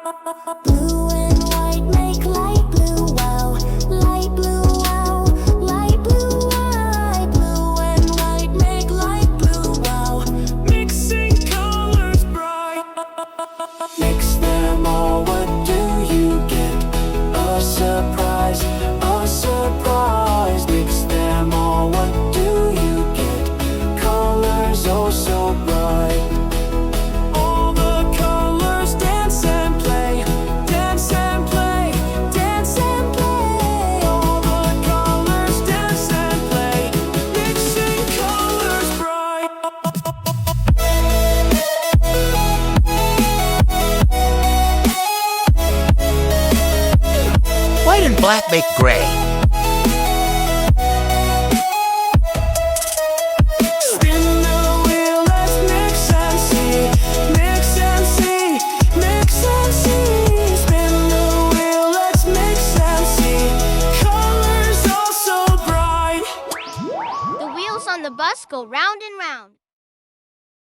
Blue and white make light blue, wow. Light blue, wow. Light blue, light blue and white make light blue, wow. Mixing colors bright. Mix them all, what do you get? A surprise, a surprise. Mix them all, what do you get? Colors oh so bright. All the colors dance and play. Dance and play. Dance and play. All the colors dance and play. Mixing colors bright. White and black make gray. Spin the wheel, let's mix and see. Mix and see. Mix and see. Spin the wheel, let's mix and see. Colors all so bright. The wheels on the bus go round and round.